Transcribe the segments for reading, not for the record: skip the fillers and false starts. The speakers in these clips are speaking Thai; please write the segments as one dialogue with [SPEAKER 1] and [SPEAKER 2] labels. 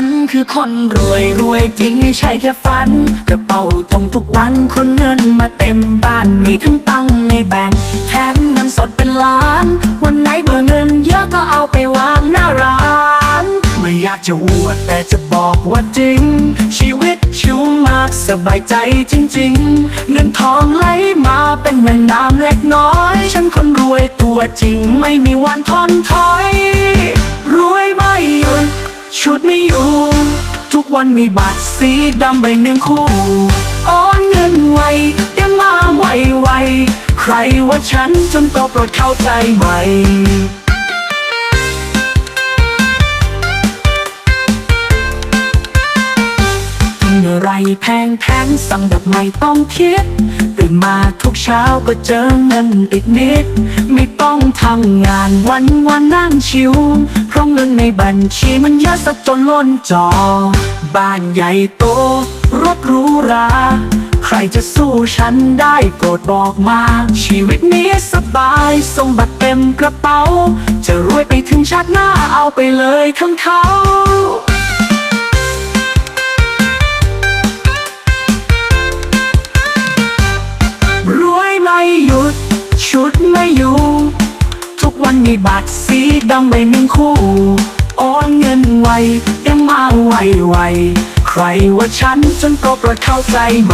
[SPEAKER 1] ฉันคือคนรวยจริงไม่ใช่แค่ฝันกระเป๋าตรงทุกวันคนเงินมาเต็มบ้านมีทั้งตังค์ในแบงค์แถมเงินสดเป็นล้านวันไหนเบื่อเงินเยอะก็เอาไปวางหน้าร้านไม่อยากจะอวดแต่จะบอกว่าจริงชีวิตชิวมากสบายใจจริงๆเงินทองไหลมาเป็นแม่น้ำเล็กน้อยฉันคนรวยตัวจริงไม่มีวันท้อถอยรวยไม่หยุดชุดไม่อยู่ทุกวันมีบัตรสีดำใบหนึ่งคู่โอนเงินไวเดี๋ยวมาไวใครว่าฉันจนโตโปรดเข้าใจไหมอะไรแพงสั่งแบบไม่ต้องคิดตื่นมาทุกเช้าก็เจอเงินอีกนิดไม่ต้องทำงานวันนั่งชิวเพราะเงินในบัญชีมันเยอะซะจนล้นจอบ้านใหญ่โตรถหรูหราใครจะสู้ฉันได้โปรดบอกมาชีวิตนี้สบายส่งบัตรเต็มกระเป๋าจะรวยไปถึงชาติหน้าเอาไปเลยทั้งเขาไม่หยุดชุดไม่อยู่ทุกวันมีบัตรสีดำใบหนึ่งคู่โอนเงินไวยังมาไวใครว่าฉันจนโตโปรดเข้าใจไหม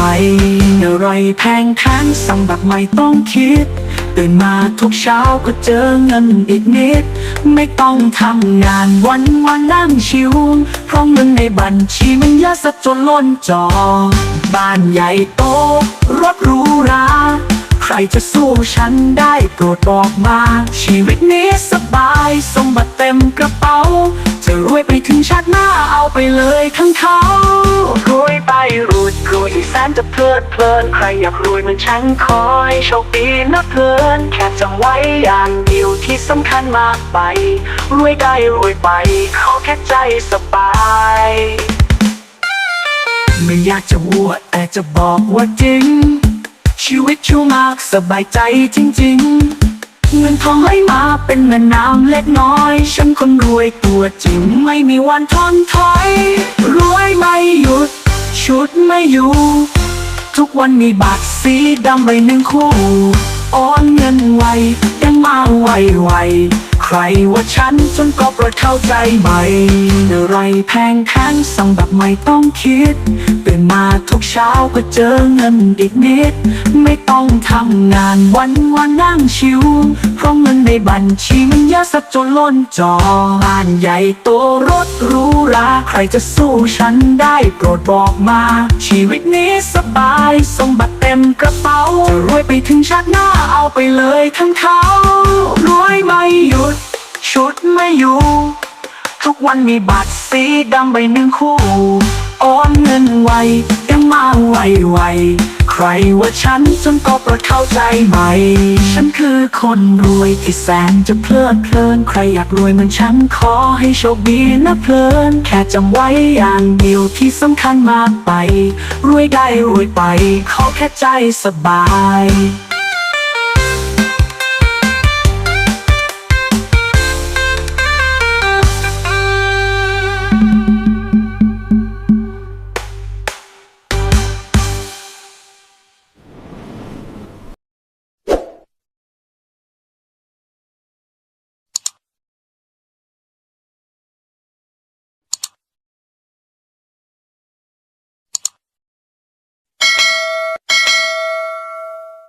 [SPEAKER 1] อะไรแพงสั่งแบบไม่ต้องคิดตื่นมาทุกเช้าก็เจอเงินอีกนิดไม่ต้องทำงานวันนั่งชิวเพราะเงินในบัญชีมันเยอะซะจนล้นจอบ้านใหญ่โตรถหรูหราใครจะสู้ฉันได้โปรดบอกมาชีวิตนี้สบายสมบัติเต็มกระเป๋าจะรวยไปถึงชาติหน้าเอาไปเลยทั้งเขารวยไปรวยแสนจะเพลินใครอยากรวยเหมือนฉันขอให้โชคดีนะเพลินแค่จำไว้อย่างเดียวที่สำคัญมากไปรวยได้รวยไปขอแค่ใจสบายไม่อยากจะอวดแต่จะบอกว่าจริงชีวิตชิวมากสบายใจจริงๆเงินทองไหลมาเป็นแม่น้ำเล็กน้อยฉันคนรวยตัวจริงไม่มีวันท้อถอยรวยไม่หยุดชุดไม่อยู่ทุกวันมีบัตรสีดำใบหนึ่งคู่โอนเงินไวยังมาไวใครว่าฉันจนก็โปรดเข้าใจไหมอะไรแพงสั่งแบบไม่ต้องคิดตื่นมาทุกเช้าก็เจอเงินอีกนิดไม่ต้องทำงานวันนั่งชิวเพราะเงินในบัญชีมันเยอะซะจนล้นจอบ้านใหญ่โตรถหรูหราใครจะสู้ฉันได้โปรดบอกมาชีวิตนี้สบายสมบัติเต็มกระเป๋าจะรวยไปถึงชาติหน้าเอาไปเลยทั้งเขารวยไม่หยุดชุดไม่อยู่ทุกวันมีบัตรสีดำใบหนึ่งคู่โอนเงินไวยังมาไวใครว่าฉันจนโตโปรดเข้าใจไหมฉันคือคนรวยที่แสนจะเพลินใครอยากรวยเหมือนฉันขอให้โชคดีนะเพลินแค่จำไว้อย่างเดียวที่สำคัญมากไปรวยได้รวยไปขอแค่ใจสบาย